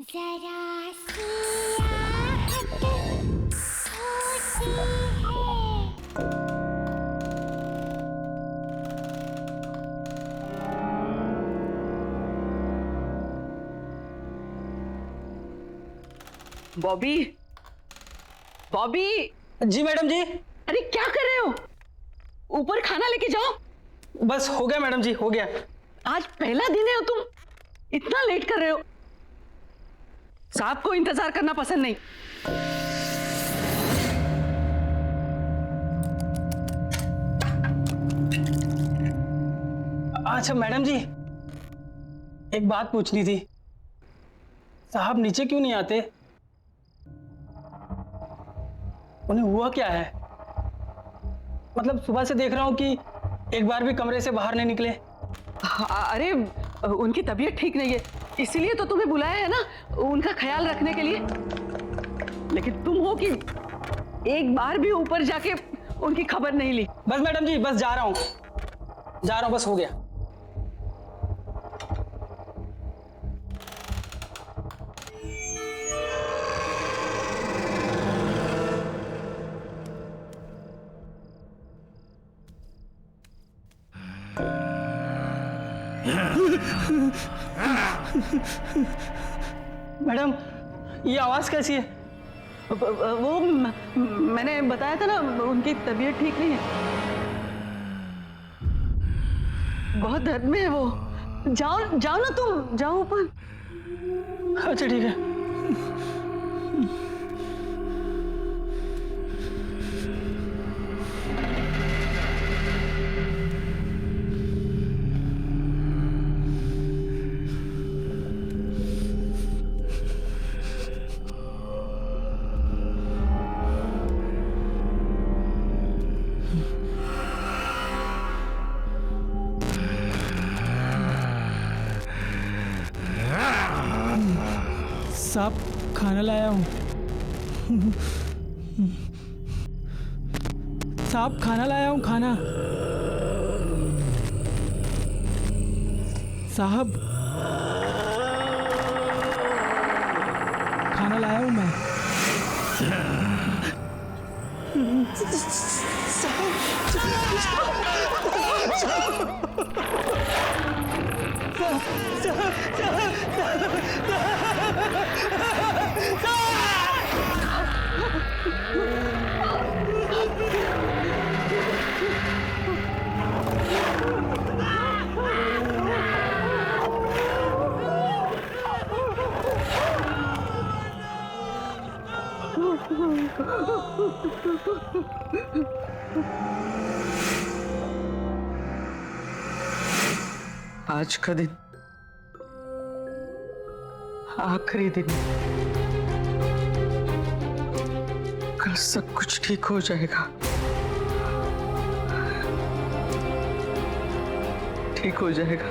जरा सी आहट होती है। बॉबी, बॉबी। जी मैडम जी। अरे क्या कर रहे हो? ऊपर खाना लेके जाओ। बस हो गया मैडम जी, हो गया। आज पहला दिन है और तुम इतना लेट कर रहे हो। साहब को इंतजार करना पसंद नहीं। अच्छा मैडम जी, एक बात पूछनी थी। साहब नीचे क्यों नहीं आते? उन्हें हुआ क्या है? मतलब सुबह से देख रहा हूं कि एक बार भी कमरे से बाहर नहीं निकले। अरे उनकी तबीयत ठीक नहीं है, इसीलिए तो तुम्हें बुलाया है ना, उनका ख्याल रखने के लिए। लेकिन तुम हो कि एक बार भी ऊपर जाके उनकी खबर नहीं ली। बस मैडम जी, बस जा रहा हूं, बस हो गया। मैडम, ये आवाज कैसी है? वो मैंने बताया था ना, उनकी तबीयत ठीक नहीं है, बहुत दर्द में है वो। जाओ जाओ ना, तुम जाओ ऊपर। अच्छा ठीक है। साहब खाना लाया हूँ। साहब खाना लाया हूँ, खाना। साहब खाना लाया हूँ मैं। आज का दिन आखिरी दिन, कल सब कुछ ठीक हो जाएगा, ठीक हो जाएगा।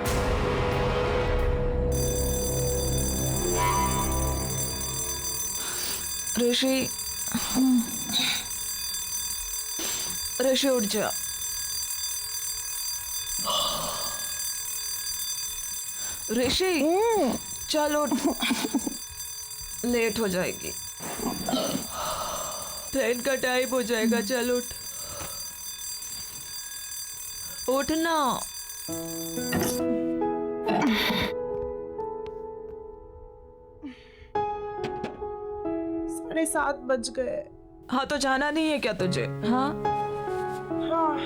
ऋषि, ऋषि उठ जा। ऋषि चल उठ, लेट हो जाएगी, ट्रेन का टाइम हो जाएगा। चल उठ, उठ ना। 7:30 बज गए। हाँ तो जाना नहीं है क्या तुझे? हाँ हाँ।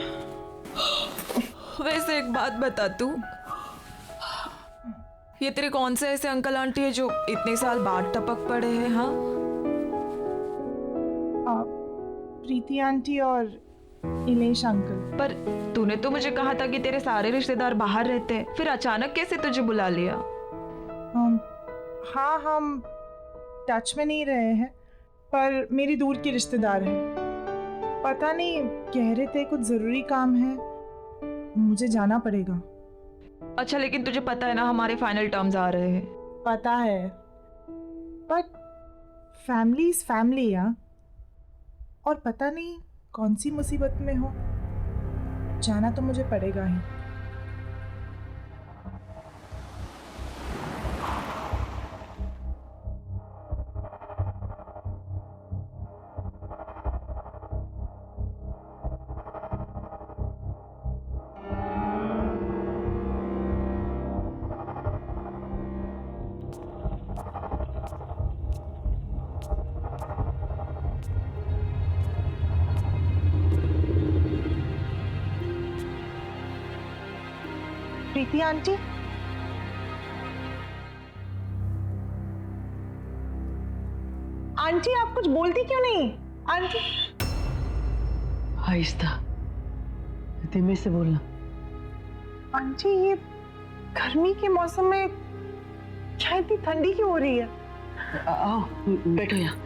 वैसे एक बात बता, तू ये तेरे कौन से ऐसे अंकल आंटी है जो इतने साल बाद टपक पड़े हैं? हाँ, प्रीति आंटी और इलेश अंकल। पर तूने तो मुझे कहा था कि तेरे सारे रिश्तेदार बाहर रहते हैं, फिर अचानक कैसे तुझे बुला लिया? हाँ, हम टच में नहीं रहे हैं, पर मेरी दूर की रिश्तेदार हैं। पता नहीं, कह रहे थे कुछ ज़रूरी काम है, मुझे जाना पड़ेगा। अच्छा, लेकिन तुझे पता है ना हमारे फाइनल टर्म्स आ रहे हैं। पता है, बट फैमिली इज फैमिली यार। और पता नहीं कौन सी मुसीबत में हो, जाना तो मुझे पड़ेगा ही। प्रीति आंटी, आंटी आप कुछ बोलती क्यों नहीं? आंटी आहिस्ता, धीमे से बोलना। आंटी ये गर्मी के मौसम में क्या इतनी ठंडी क्यों हो रही है? आओ बैठो यहाँ।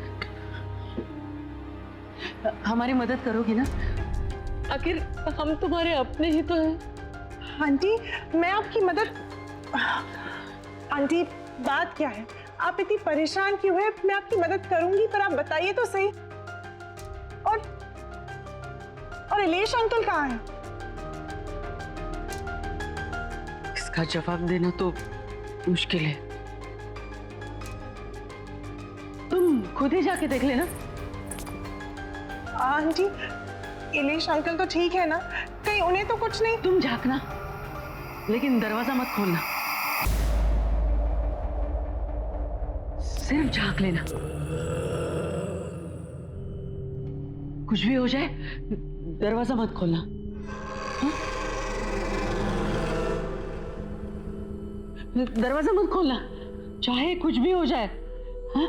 हमारी मदद करोगी ना? आखिर हम तुम्हारे अपने ही तो हैं। आंटी मैं आपकी मदद, आंटी बात क्या है? आप इतनी परेशान क्यों है? मैं आपकी मदद करूंगी, पर आप बताइए तो सही। और इलेश अंकल कहाँ हैं? इसका जवाब देना तो मुश्किल है, तुम खुद ही जाके देख लेना। आंटी इलेश अंकल तो ठीक है ना? कहीं उन्हें तो कुछ नहीं? तुम झांकना, लेकिन दरवाजा मत खोलना, सिर्फ झांक लेना। कुछ भी हो जाए दरवाजा मत खोलना। हाँ? दरवाजा मत खोलना, चाहे कुछ भी हो जाए। हाँ?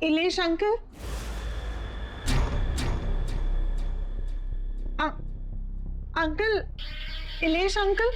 Ilesh uncle, uncle, Ilesh uncle,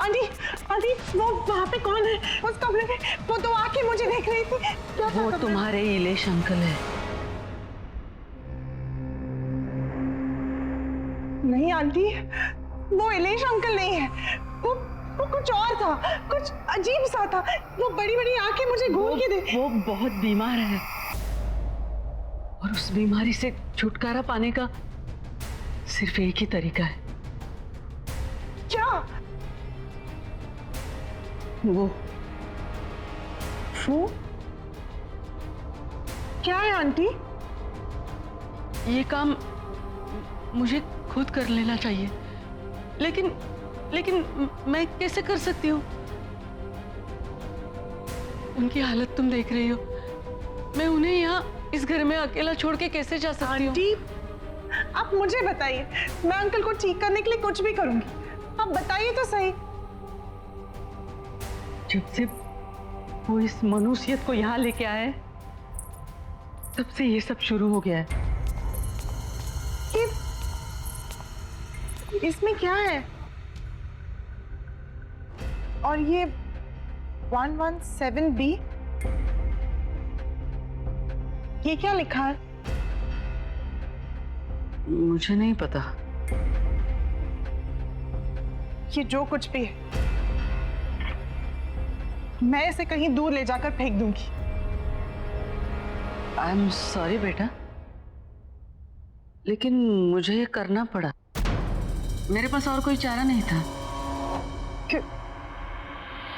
aunty, aunty वो वहाँ पे कौन है? उस कमरे में वो तो आके मुझे देख रही थी। क्या वो तुम्हारे इलेश अंकल है। नहीं आंटी, वो इलेश अंकल नहीं है, वो कुछ और था, कुछ अजीब सा था। वो बड़ी बड़ी आंखें मुझे घूर के दे। वो बहुत बीमार है और उस बीमारी से छुटकारा पाने का सिर्फ एक ही तरीका है। क्या? वो क्या है आंटी? ये काम मुझे खुद कर लेना चाहिए, लेकिन मैं कैसे कर सकती हूँ? उनकी हालत तुम देख रही हो, मैं उन्हें यहाँ इस घर में अकेला छोड़ के कैसे जा सकती हूँ? आंटी आप मुझे बताइए, मैं अंकल को ठीक करने के लिए कुछ भी करूंगी। आप बताइए तो सही। जब से वो इस मनुष्यत को यहाँ लेके आए, तब से ये सब शुरू हो गया है। इसमें क्या है? और ये 117B, ये क्या लिखा है? मुझे नहीं पता। ये जो कुछ भी है, मैं इसे कहीं दूर ले जाकर फेंक दूंगी। आई एम सॉरी बेटा, लेकिन मुझे ये करना पड़ा। मेरे पास और कोई चारा नहीं था।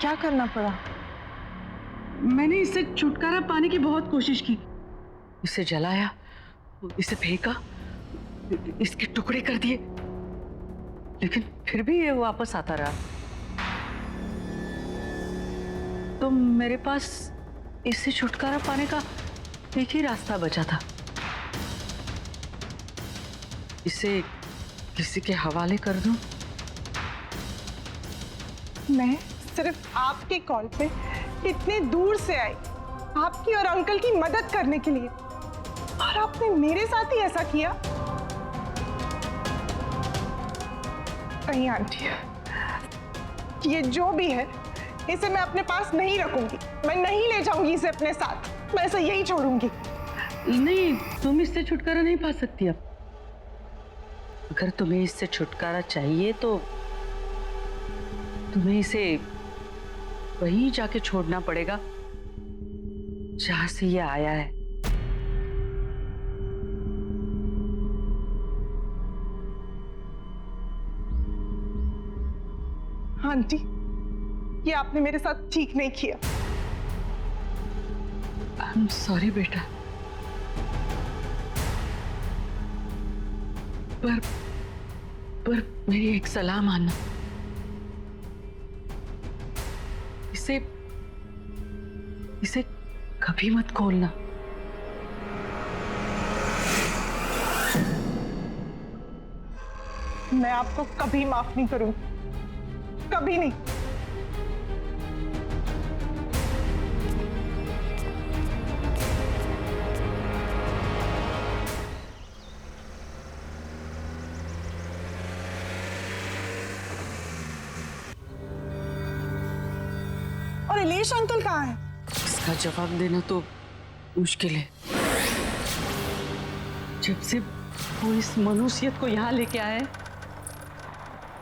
क्या करना पड़ा? मैंने इससे छुटकारा पाने की बहुत कोशिश की, इसे जलाया, इसे फेंका, इसके टुकड़े कर दिए, लेकिन फिर भी ये वापस आता रहा। तो मेरे पास इससे छुटकारा पाने का एक ही रास्ता बचा था, इसे किसी के हवाले कर दूं। मैं सिर्फ आपके कॉल पे इतने दूर से आई, आपकी और अंकल की मदद करने के लिए। और आपने मेरे साथ ही ऐसा किया? नहीं आंटी, ये जो भी है इसे मैं अपने पास नहीं रखूंगी, मैं नहीं ले जाऊंगी इसे अपने साथ, मैं इसे यही छोड़ूंगी। नहीं, तुम इससे छुटकारा नहीं पा सकती अब। अगर तुम्हें इससे छुटकारा चाहिए तो तुम्हें इसे वहीं जाके छोड़ना पड़ेगा जहां से ये आया है। आंटी, ये आपने मेरे साथ ठीक नहीं किया। आई एम सॉरी बेटा, पर मेरी एक सलाह मानना, इसे कभी मत खोलना। मैं आपको कभी माफ नहीं करूंगी, कभी नहीं। और इलेश अंकल कहाँ है? इसका जवाब देना तो मुश्किल है। जब से वो इस मनुष्यत को यहाँ लेके आए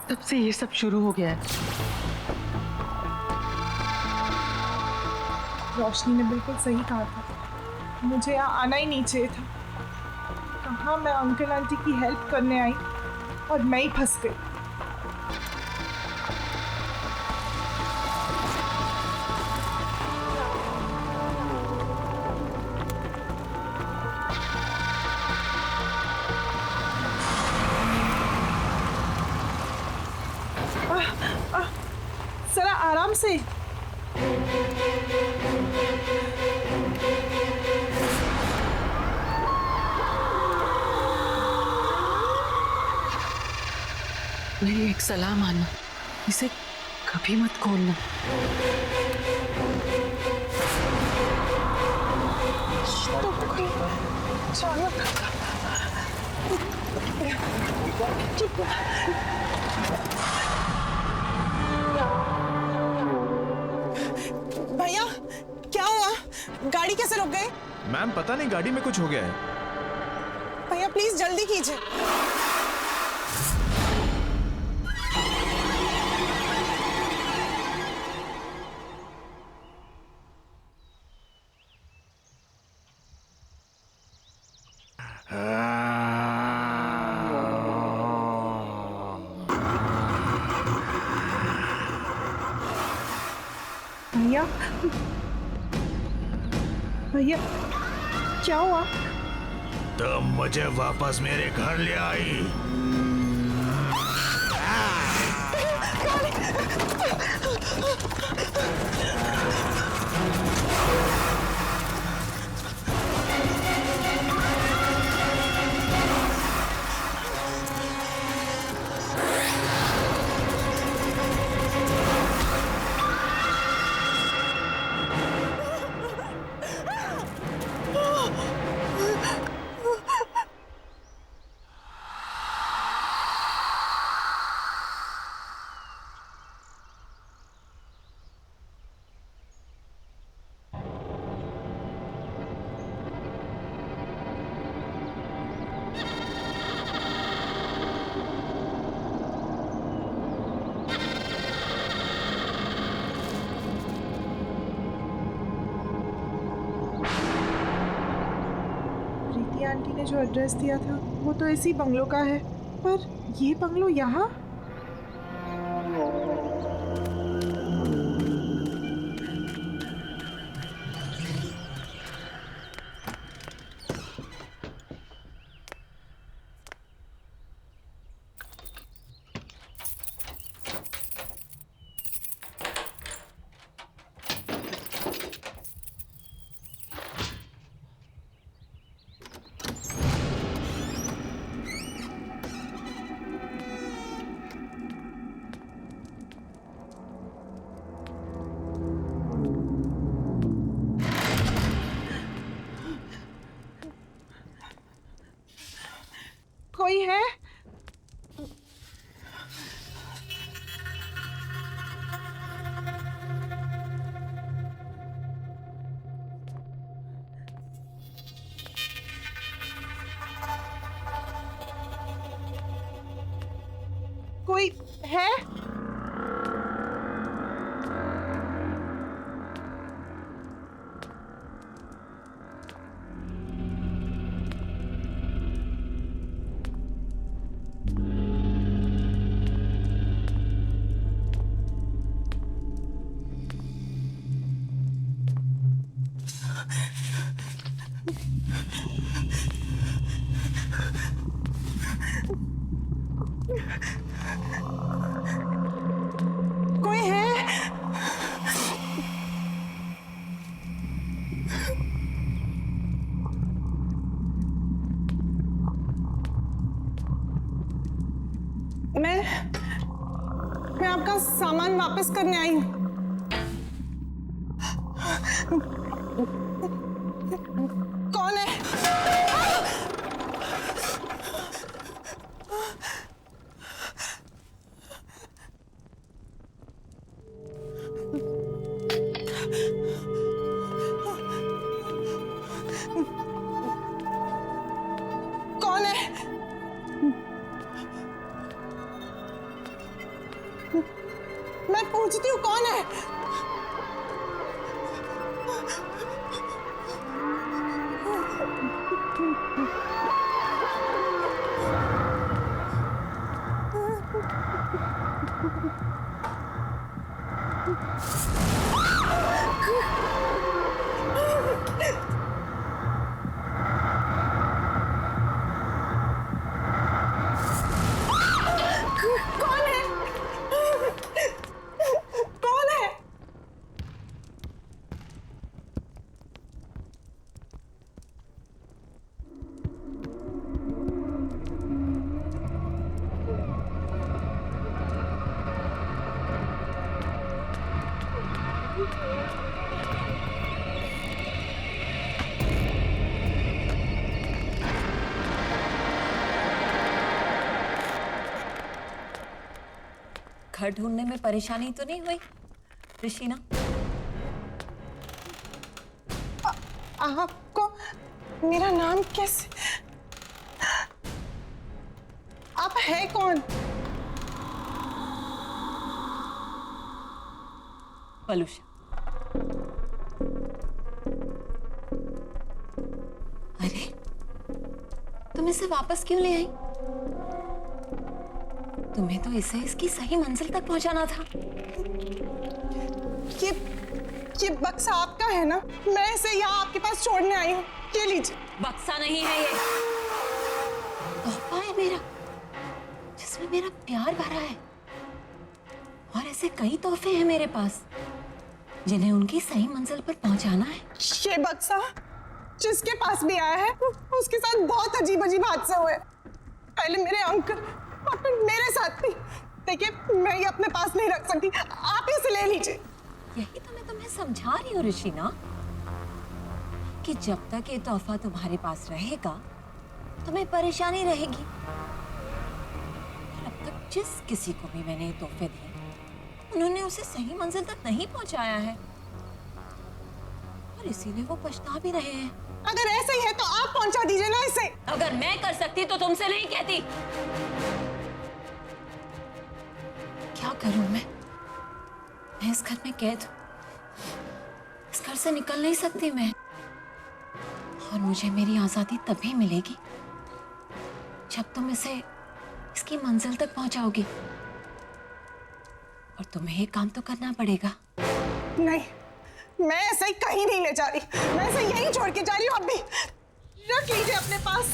तब से ये सब शुरू हो गया है। रोशनी ने बिल्कुल सही कहा था, मुझे यहाँ आना ही नहीं चाहिए था। कहाँ मैं अंकल आंटी की हेल्प करने आई और मैं ही फंस गई। जरा आराम से। मेरी एक सलाह मानना, इसे कभी मत खोलना। तो कोई अचानक भैया, क्या हुआ? गाड़ी कैसे रुक गई? मैम पता नहीं, गाड़ी में कुछ हो गया है। भैया प्लीज जल्दी कीजिए। भैया, भैया क्या हुआ? तुम मुझे वापस मेरे घर ले आई। प्रीति आंटी ने जो एड्रेस दिया था वो तो इसी बंगलो का है, पर ये बंगलो यहाँ? कोई है? कोई है? कोई है? मैं आपका सामान वापस करने आई हूँ। कौन है? कौन है? मैं पूछती हूँ कौन है? कौन है? कौन है? घर ढूंढने में परेशानी तो नहीं हुई ऋषिना? आपको मेरा नाम कैसे? आप है कौन? पलूषा। अरे तुम इसे वापस क्यों ले आई? तुम्हें तो इसे इसकी सही मंजिल तक पहुंचाना था। ये बक्सा आपका है ना? मैं इसे यहाँ आपके पास छोड़ने आई हूँ। ये लीजिए। बक्सा नहीं है ये, तोहफा है मेरा, जिसमें मेरा प्यार भरा है। और ऐसे कई तोहफे हैं मेरे पास जिन्हें उनकी सही मंजिल पर पहुंचाना है। ये बक्सा जिसके पास भी आया है उसके साथ बहुत अजीब अजीब हादसे हुए। पहले मेरे अंकल और फिर मेरे साथ भी। देखिए मैं ये अपने पास नहीं रख सकती, आप इसे ले लीजिए। यही तो मैं तुम्हें समझा रही हूँ ऋषिना, कि जब तक ये तोहफा तुम्हारे पास रहेगा तुम्हें परेशानी रहेगी। अब तक जिस किसी को भी मैंने ये तोहफे दिए उन्होंने उसे सही मंजिल तक नहीं पहुंचाया है, और इसीलिए वो पछता भी रहे हैं। अगर ऐसे ही है तो आप पहुंचा दीजिए ना इसे। अगर मैं कर सकती तो तुमसे नहीं कहती। क्या करूं मैं इस घर में कैद हूं, इस घर से निकल नहीं सकती मैं। और मुझे मेरी आजादी तभी मिलेगी जब तुम इसे इसकी मंजिल तक पहुंचाओगी। और तुम्हें एक काम तो करना पड़ेगा। नहीं, मैं ऐसे कहीं नहीं ले जा रही, मैं इसे यहीं छोड़ के जा रही हूँ। अब भी रख लीजिए अपने पास।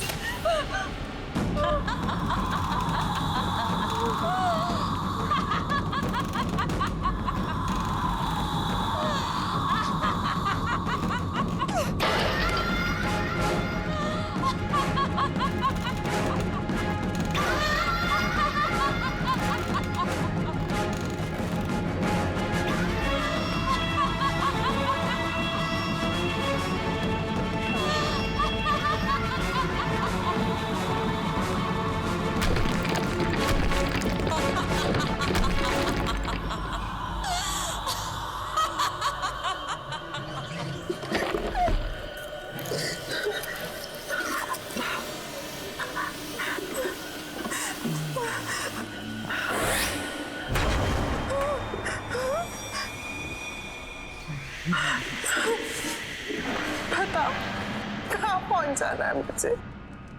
जाना है मुझे।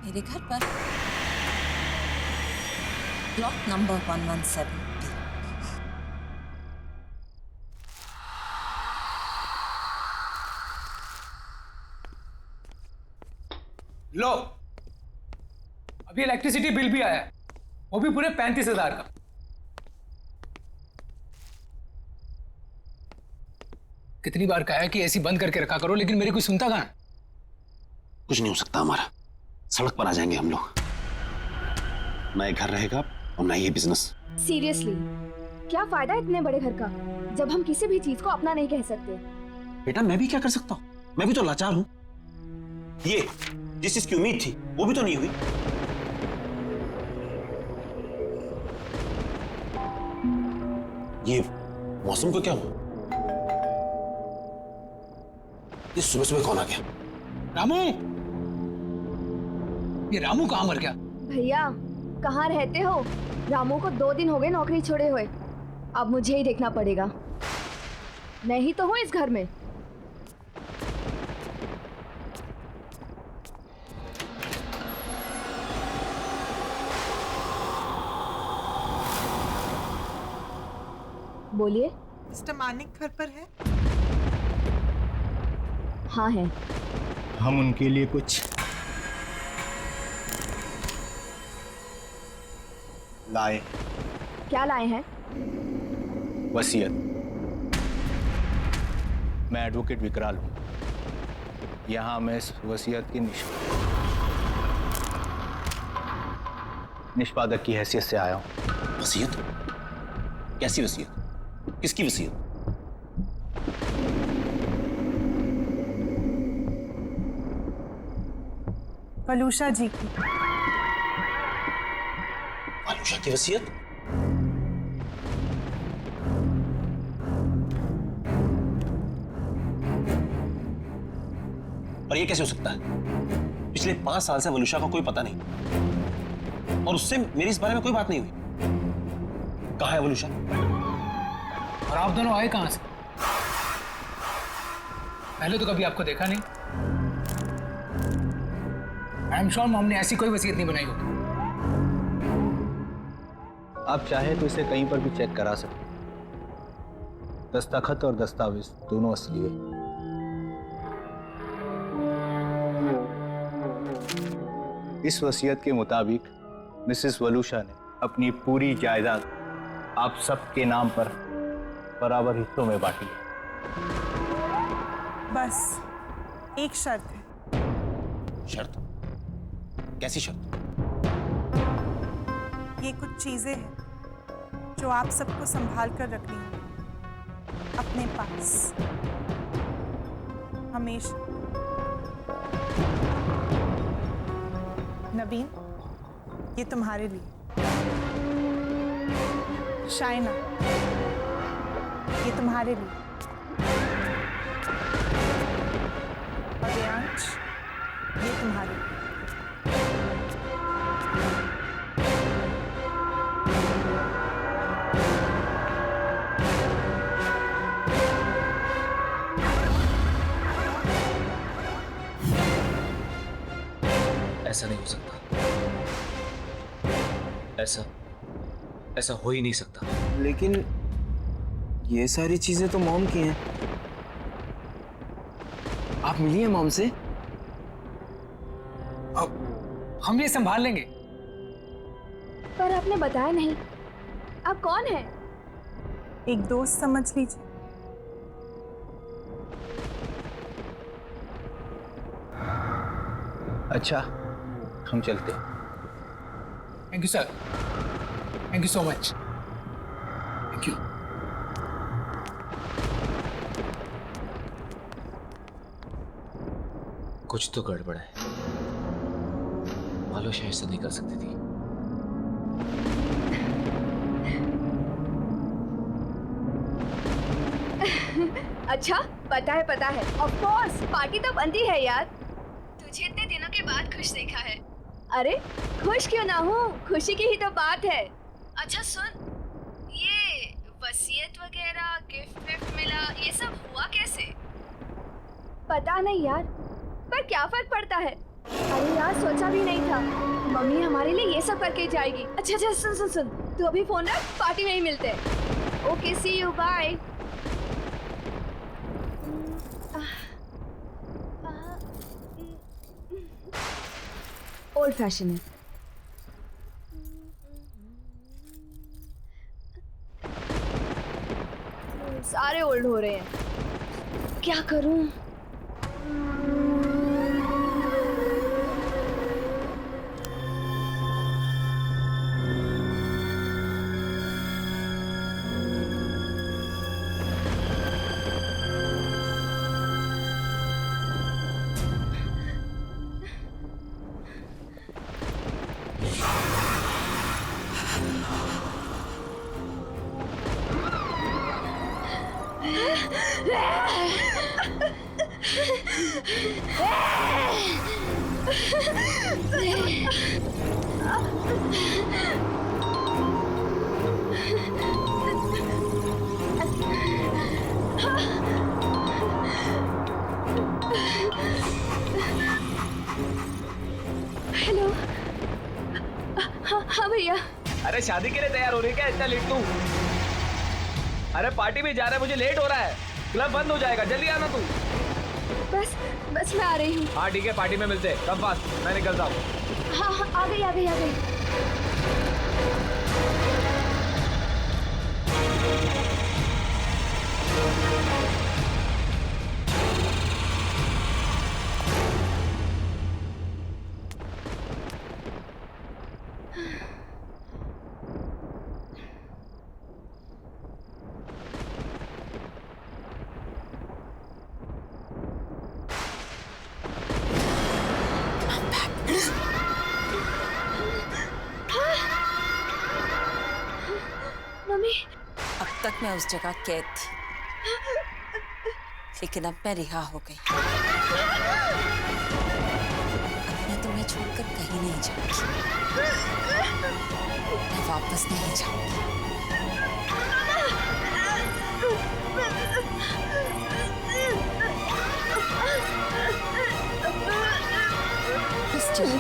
मेरे घर पर प्लॉट नंबर 117B। लो, अभी इलेक्ट्रिसिटी बिल भी आया है, वो भी पूरे 35,000 का। कितनी बार कहा है कि एसी बंद करके रखा करो, लेकिन मेरी कोई सुनता कहाँ है? कुछ नहीं हो सकता हमारा, सड़क पर आ जाएंगे हम लोग। ना ये घर रहेगा और ना ये बिजनेस। सीरियसली, क्या फायदा इतने बड़े घर का जब हम किसी भी चीज को अपना नहीं कह सकते। बेटा मैं भी क्या कर सकता हूँ, मैं भी तो लाचार हूँ। ये जिस चीज की उम्मीद थी वो भी तो नहीं हुई। ये मौसम को क्या हुआ? ये सुबह सुबह कौन आ गया? रामू, ये रामू कहाँ मर गया? भैया कहाँ रहते हो? रामू को 2 दिन हो गए नौकरी छोड़े हुए। अब मुझे ही देखना पड़ेगा। मैं ही तो हूँ इस घर में। बोलिए। मिस्टर मानिक घर पर है? हाँ है। हम उनके लिए कुछ लाए। क्या लाए हैं? वसीयत। मैं एडवोकेट विकराल हूँ। यहाँ मैं इस वसीयत की निष्पादक की हैसियत से आया हूँ। वसीयत? कैसी वसीयत? किसकी वसीयत? वलूषा जी की। आलूषा की वसीयत? पर ये कैसे हो सकता है? पिछले 5 साल से वलूषा का कोई पता नहीं, और उससे मेरी इस बारे में कोई बात नहीं हुई। कहाँ है वलूषा? और आप दोनों आए कहाँ से? पहले तो कभी आपको देखा नहीं। आई एम श्योर मॉम ने ऐसी कोई वसीयत नहीं बनाई होगी। आप चाहे तो इसे कहीं पर भी चेक करा सकते। दस्तखत और दस्तावेज दोनों असली है। इस वसीयत के मुताबिक मिसेस वलूषा ने अपनी पूरी जायदाद आप सबके नाम पर बराबर हिस्सों में बांटी है। बस एक शर्त है। शर्त? कैसी शर्त? ये कुछ चीजें हैं जो आप सबको संभाल कर रखनी है अपने पास हमेशा। नवीन, ये तुम्हारे लिए। शाइना, ये तुम्हारे लिए। और रियांश, ये तुम्हारे लिए। ऐसा नहीं हो सकता। ऐसा हो ही नहीं सकता। लेकिन ये सारी चीजें तो मॉम की हैं। आप मिली हैं मॉम से? अब हम ये संभाल लेंगे। पर आपने बताया नहीं, आप कौन हैं? एक दोस्त समझ लीजिए। अच्छा, हम चलते हैं। Thank you sir, thank you so much. Thank you. कुछ तो गड़बड़ है। वलूषा ऐसा नहीं कर सकती थी। अच्छा, पता है। ऑफ कोर्स, पार्टी तो बनती है यार। तुझे इतने दिनों के बाद खुश देखा है। अरे खुश क्यों ना हूँ, खुशी की ही तो बात है। अच्छा सुन, ये वसीयत वगैरह गिफ्ट मिला, ये सब हुआ कैसे? पता नहीं यार, पर क्या फर्क पड़ता है? अरे यार, सोचा भी नहीं था मम्मी हमारे लिए ये सब करके जाएगी। अच्छा अच्छा, सुन सुन सुन, तू अभी फोन रख, पार्टी में ही मिलते हैं। Okay, see you, bye. Old fashion है। सारे ओल्ड हो रहे हैं, क्या करूं? हेलो। हाँ भैया। अरे शादी के लिए तैयार हो रही है क्या इतना लेट तू? अरे पार्टी में जा रहा है, मुझे लेट हो रहा है, क्लब बंद हो जाएगा, जल्दी आना तू। बस बस मैं आ रही हूँ। हाँ ठीक है, पार्टी में मिलते हैं, कम फास्ट, मैं निकलता हूँ। हाँ हाँ, आ गई आ गई आ गई। मम्मी, अब तक मैं उस जगह कैद थी, लेकिन अब मैं रिहा हो गई। अब मैं तुम्हें छोड़कर कहीं नहीं जाऊंगी, मैं वापस नहीं जाऊंगी। बस चलो।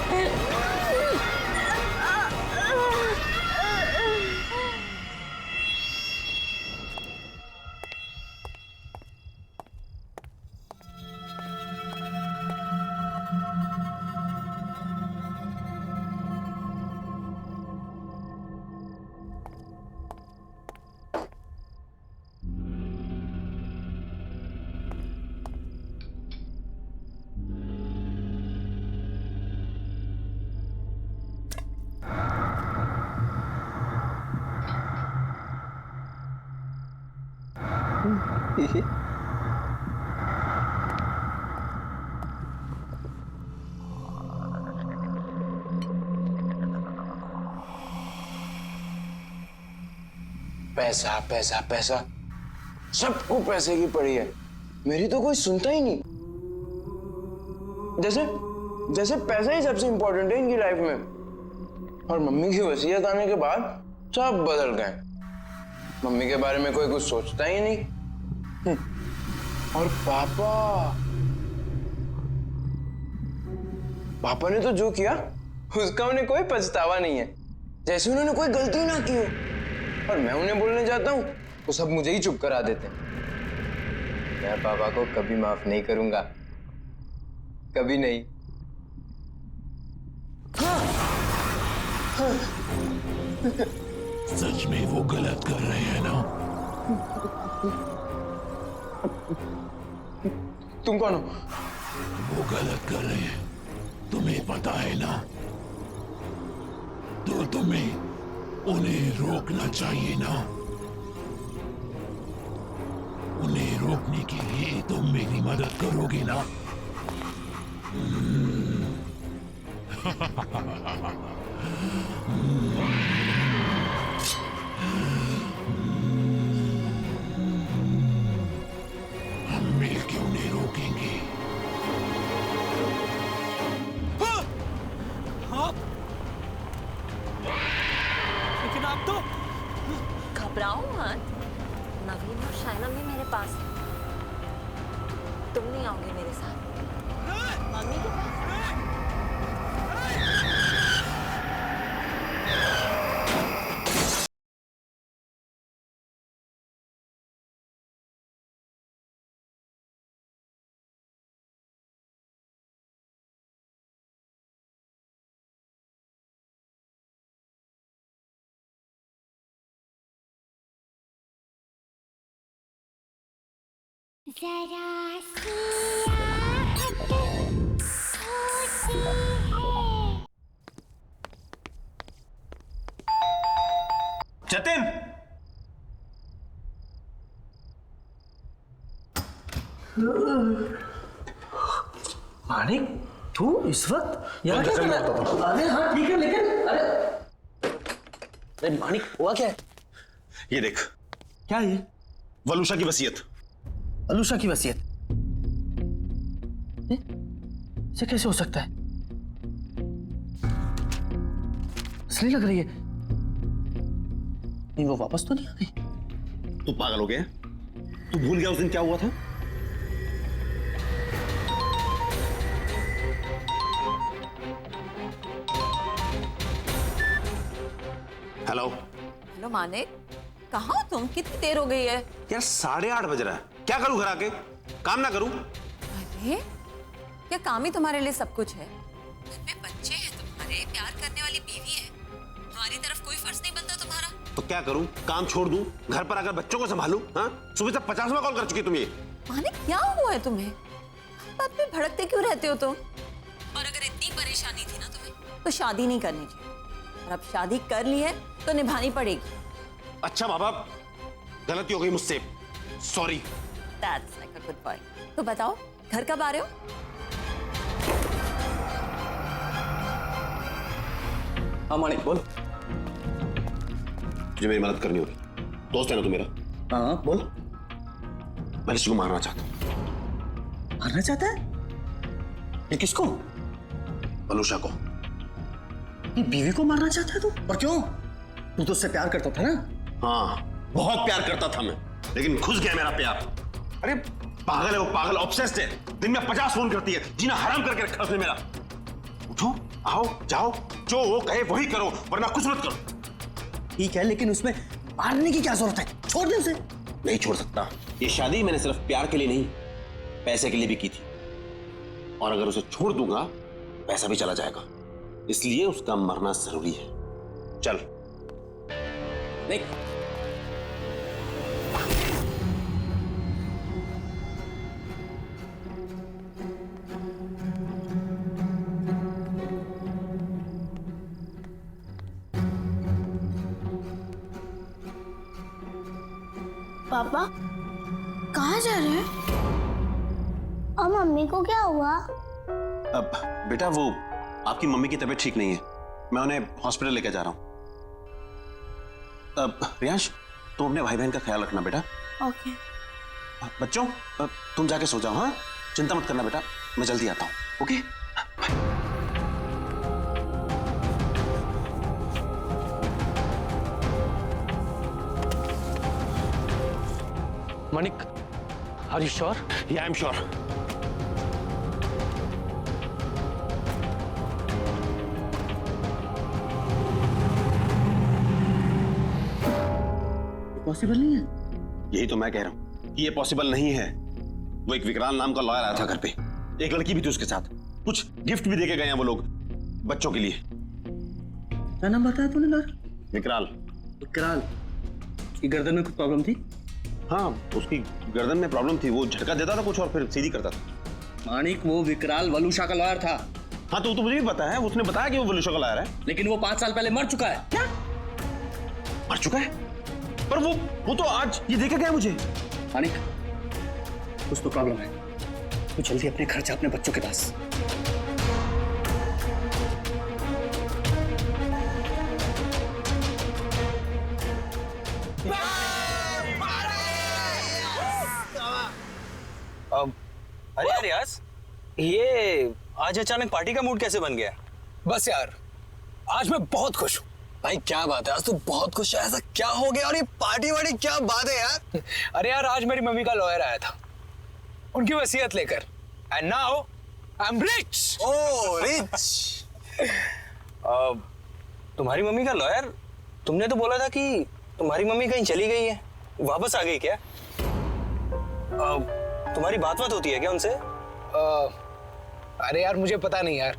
पैसा पैसा पैसा, सबको पैसे की पड़ी है, मेरी तो कोई सुनता ही नहीं। जैसे जैसे पैसा ही सबसे इंपॉर्टेंट है इनकी लाइफ में। और मम्मी की वसीयत आने के बाद सब बदल गए। मम्मी के बारे में कोई कुछ सोचता ही नहीं। और पापा ने तो जो किया उसका उन्हें कोई पछतावा नहीं है, जैसे उन्होंने कोई गलती ना की हो। और मैं उन्हें बोलने जाता हूँ तो सब मुझे ही चुप करा देते हैं। मैं पापा को कभी माफ नहीं करूंगा, कभी नहीं। सच में वो गलत कर रहे हैं ना? तुम कौन हो? वो गलत कर रहे हैं, तुम्हें पता है ना? तो तुम्हें उन्हें रोकना चाहिए ना? उन्हें रोकने के लिए तुम मेरी मदद करोगे ना? हम मिलकर उन्हें रोकेंगे। लेकिन आप तो घबराओ मत, नवीन और शाइना भी मेरे पास है। तुम नहीं आओगे मेरे साथ मम्मी के पास? जरा सी आहट होती है। जतिन, मानिक, तू इस वक्त यहाँ क्या कर रहा है? अरे हाँ ठीक है, लेकिन अरे मानिक, हुआ क्या है? ये देख। क्या ये? वलूशा की वसीयत। वलूशा की वसीयत? ये कैसे हो सकता है? असली लग रही है। नहीं, वो वापस तो नहीं आ गई? तू पागल हो गया? तू भूल गया उस दिन क्या हुआ था? हेलो हेलो मानिक, कहाँ हो तुम? कितनी देर हो गई है? यार 8:30 बज रहा है। क्या करूं घर आके? काम ना करूं? अरे क्या काम ही तुम्हारे लिए सब कुछ है? घर में बच्चे हैं तुम्हारे, प्यार करने वाली बीवी है, हमारी तरफ कोई फर्ज नहीं बनता तुम्हारा? तो क्या करूं? काम छोड़ दूं? घर पर आकर बच्चों को संभालूं? हाँ, सुबह से 50वां कॉल कर चुकी तुम ये। मानिक क्या हुआ है तुम्हें? बात में भड़कते क्यों रहते हो तुम? और अगर इतनी परेशानी थी ना तुम्हें, तो शादी नहीं करनी चाहिए। और अब शादी कर ली है तो निभानी पड़ेगी। अच्छा बाबा, गलती हो गई मुझसे, sorry. That's like a good boy. तो बताओ, घर कब आ रहे हो? हाँ मानिक, बोल। जो मेरी मदद करनी होगी। दोस्त है ना तू मेरा? हाँ बोल। मैं किसी को मारना चाहता हूँ। मारना चाहता है? ये किसको? वलूशा को। ये बीवी को मारना चाहता है तू? और क्यों? तू तो उससे प्यार करता था ना? हाँ, बहुत प्यार करता था मैं, लेकिन घुस गया मेरा प्यार। अरे पागल है वो, पागल, ऑब्सेस्ड है। दिन में 50 फोन करती है, जीना हराम करके रखा उसने मेरा। उठो, आओ, जाओ, जो वो कहे वही करो, वरना कुछ मत करो। ठीक है, लेकिन उसमें मारने की क्या जरूरत है? छोड़ दे उसे। नहीं छोड़ सकता। ये शादी मैंने सिर्फ प्यार के लिए नहीं, पैसे के लिए भी की थी। और अगर उसे छोड़ दूंगा, पैसा भी चला जाएगा। इसलिए उसका मरना जरूरी है। चल। नहीं। पापा कहाँ जा रहे हैं? और मम्मी को क्या हुआ? अब बेटा, वो आपकी मम्मी की तबीयत ठीक नहीं है, मैं उन्हें हॉस्पिटल लेकर जा रहा हूँ। अब रियांश, तुम अपने भाई बहन का ख्याल रखना बेटा। ओके। बच्चों, तुम जाके सो जाओ। हाँ, चिंता मत करना बेटा, मैं जल्दी आता हूँ। Okay? Manik, are you sure? या आई एम श्योर। पॉसिबल नहीं है। यही तो मैं कह रहा हूँ कि ये पॉसिबल नहीं है। वो एक विकराल नाम का लॉयर आया था घर पे, एक लड़की भी थी उसके साथ, कुछ गिफ्ट भी देके गए हैं वो लोग बच्चों के लिए। क्या नाम बताया तूने लॉयर? विकराल। विकराल? उसकी गर्दन में कुछ प्रॉब्लम थी? हाँ, उसकी गर्दन में प्रॉब्लम थी। वो झटका देता था कुछ और फिर सीधी करता था। मानिक, वो विकराल वलूशा का लॉयर था। हाँ, तो मुझे भी पता है, उसने बताया कि वो वलूशा का लॉयर है। लेकिन वो 5 साल पहले मर चुका है। क्या? मर चुका है? पर वो तो आज ये देखा गया मुझे। मानिक, कुछ तो प्रॉब्लम है। तू जल्दी अपने घर जा, अपने बच्चों के पास। अरे यार रियाज, ये आज अचानक पार्टी का मूड कैसे बन गया? बस यार, आज मैं बहुत खुश हूँ। भाई क्या बात है, आज तो बहुत खुश है। ऐसा क्या हो गया? और ये पार्टी वार्टी क्या बात है यार? अरे यार, आज मेरी मम्मी का लॉयर आया था उनकी वसीयत लेकर, and now I am rich. Oh rich. तुम्हारी मम्मी का लॉयर? तुमने तो बोला था कि तुम्हारी मम्मी कहीं चली गई है, वापस आ गई क्या? तुम्हारी बात होती है क्या उनसे? अरे यार, मुझे पता नहीं यार,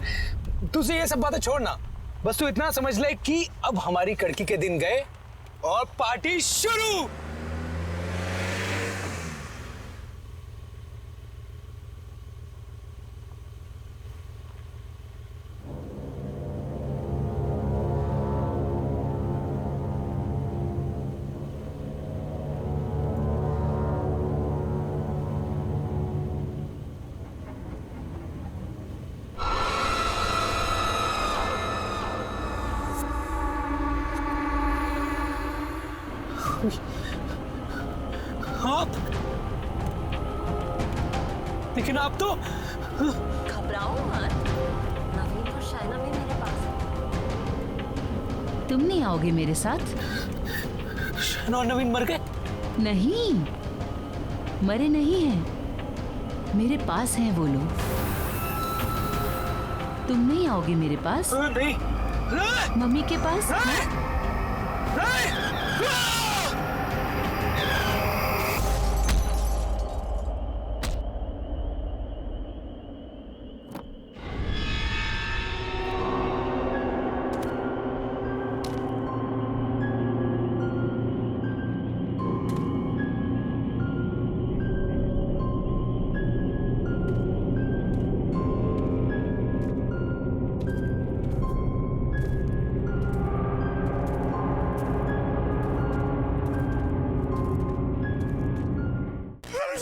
तुझे ये सब बातें छोड़ना। बस तू इतना समझ ले कि अब हमारी कड़की के दिन गए और पार्टी शुरू। आप, लेकिन आप तो घबराओ मत, नवीन और शायना भी मेरे पास है। तुम नहीं आओगे मेरे साथ? शायना और नवीन मर गए? नहीं, मरे नहीं हैं, मेरे पास हैं वो लोग। तुम नहीं आओगे मेरे पास? नहीं। मम्मी के पास?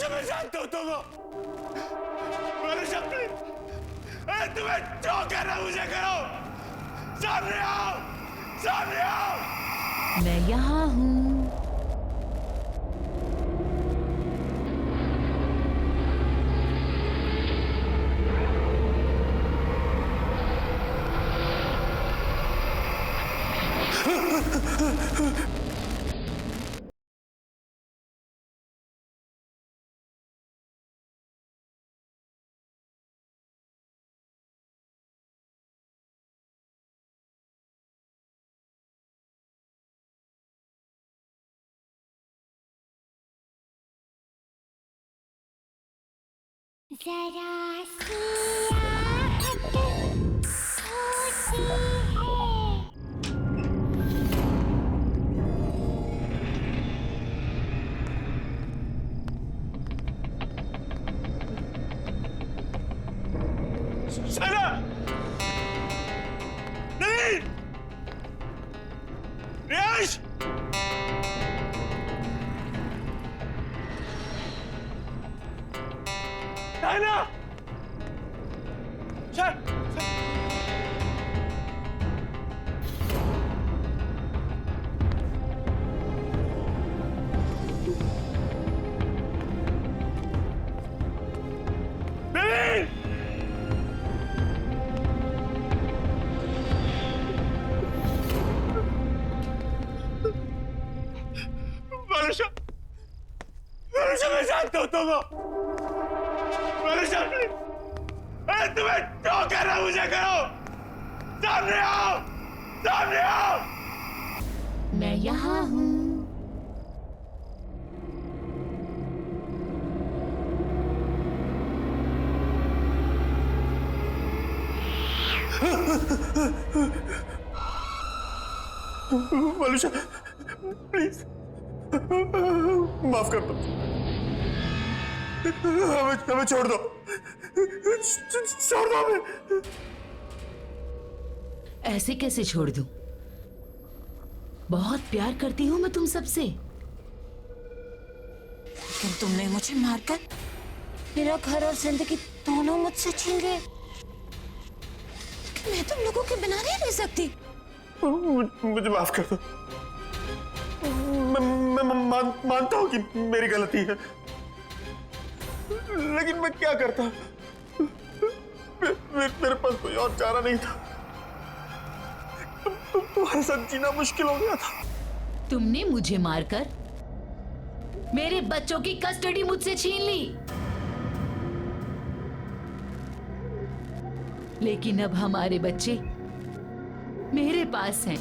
मैं जानता हूँ तुम तुम्हें जो करना मुझे करो। सामने आओ, सामने आओ। मैं यहाँ हूँ। जरा सी आहट होती है। शायना, नवीन, रियाज, शायना, नवीन, वर्षा, वर्षा मैं जानता हूँ तुम तुम्हें जो करना मुझे करो। सामने आओ, सामने आओ। मैं यहाँ हूँ। वलुषा, प्लीज माफ कर दो, हमें छोड़ दो, छोड़ दो हमें। ऐसे कैसे छोड़ दूं? बहुत प्यार करती हूँ मैं तुम सबसे। लेकिन तुमने मुझे मारकर मेरा घर और जिंदगी दोनों मुझसे छीन गए। मैं तुम लोगों के बिना नहीं रह सकती। मुझे माफ कर दो। मैं मानता हूँ कि मेरी गलती है, लेकिन मैं क्या करता? मेरे पास कोई और चारा नहीं था। तुम्हारे साथ जीना मुश्किल हो गया था। तुमने मुझे मारकर मेरे बच्चों की कस्टडी मुझसे छीन ली, लेकिन अब हमारे बच्चे मेरे पास हैं।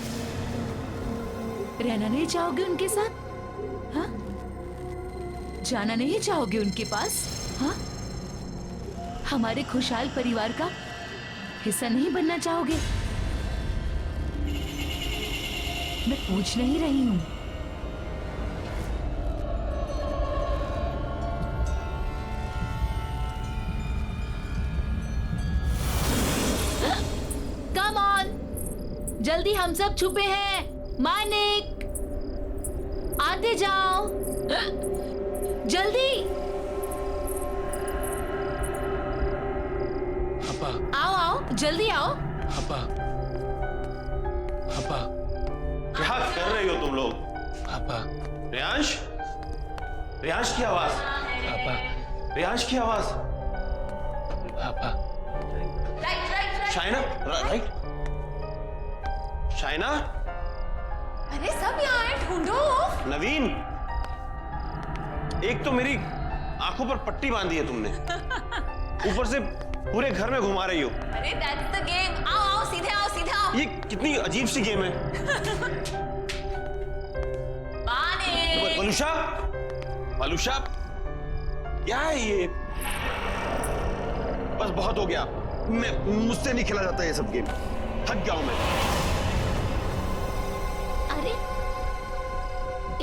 रहना नहीं चाहोगे उनके साथ? हाँ? जाना नहीं चाहोगे उनके पास? हाँ? हमारे खुशहाल परिवार का हिस्सा नहीं बनना चाहोगे? मैं पूछ नहीं रही हूं। कम ऑन, जल्दी, हम सब छुपे हैं। मानिक, आते जाओ, जल्दी आओ, आओ, जल्दी आओ। क्या कर रही हो तुम लोग? पापा। रियांश, रियांश की आवाज। पापा। रियांश की आवाज। पापा। शाइना, राइट। शाइना। अरे सब यहाँ है, ढूंढो। नवीन, एक तो मेरी आंखों पर पट्टी बांधी है तुमने, ऊपर से पूरे घर में घुमा रही हो। अरे दैट्स द गेम। आओ आओ, सीधे आओ, सीधे आओ। ये कितनी अजीब सी गेम है। वलुषा, वलुषा, क्या है ये? बस बहुत हो गया, मुझसे नहीं खेला जाता ये सब गेम, थक गया हूं मैं। अरे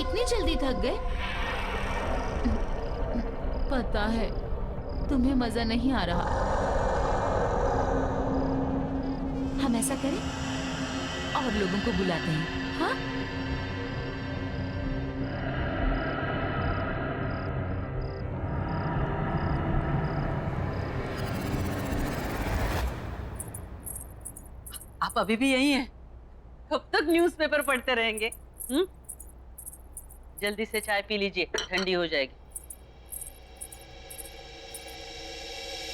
इतनी जल्दी थक गए? पता है तुम्हें मजा नहीं आ रहा। हम ऐसा करें और लोगों को बुलाते हैं, हाँ? आप अभी भी यही हैं? कब तक न्यूज़पेपर पढ़ते रहेंगे? जल्दी से चाय पी लीजिए, ठंडी हो जाएगी।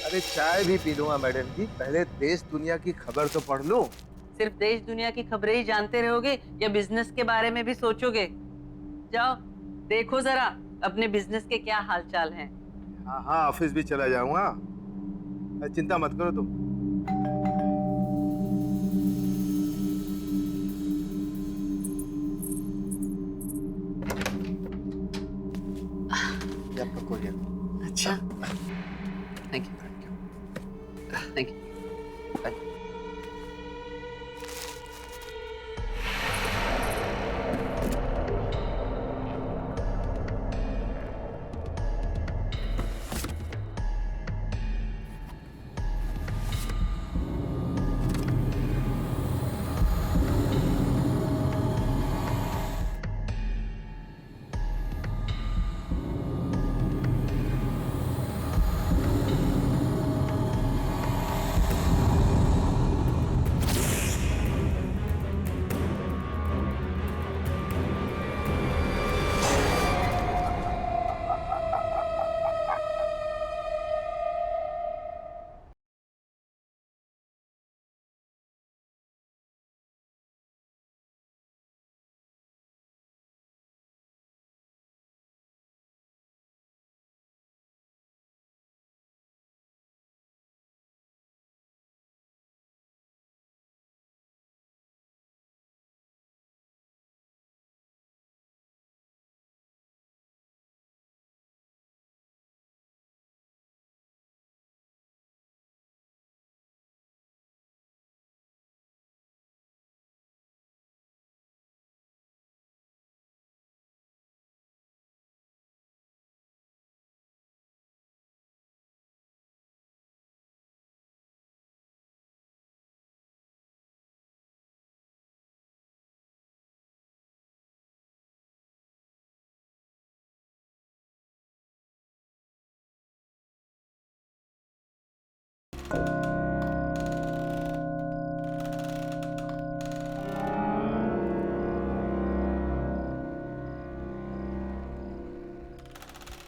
अरे चाय भी पी लूंगा मैडम जी, पहले देश दुनिया की खबर तो पढ़ लूं। सिर्फ देश दुनिया की खबरें ही जानते रहोगे या बिजनेस के बारे में भी सोचोगे? जाओ देखो जरा अपने बिजनेस के क्या हालचाल हैं। हाँ हाँ, ऑफिस भी चला जाऊंगा, चिंता मत करो तुम। आपका कोरियर। अच्छा, thank you, thank you.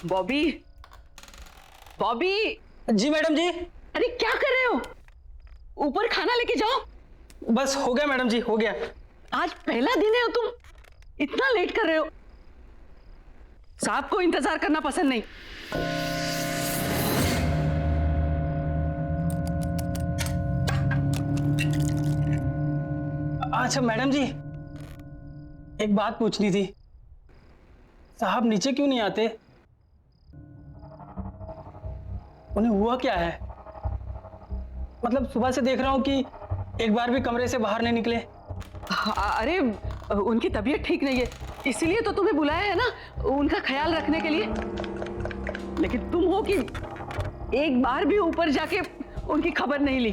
Bobby, Bobby. जी मैडम जी। अरे क्या कर रहे हो? ऊपर खाना लेके जाओ। बस हो गया मैडम जी, हो गया। आज पहला दिन है और तुम इतना लेट कर रहे हो। साहब को इंतजार करना पसंद नहीं। अच्छा मैडम जी, एक बात पूछनी थी, साहब नीचे क्यों नहीं आते? उन्हें हुआ क्या है? मतलब सुबह से देख रहा हूं कि एक बार भी कमरे से बाहर नहीं निकले। अरे उनकी तबीयत ठीक नहीं है, इसीलिए तो तुम्हें बुलाया है ना, उनका ख्याल रखने के लिए। लेकिन तुम हो कि एक बार भी ऊपर जाके उनकी खबर नहीं ली।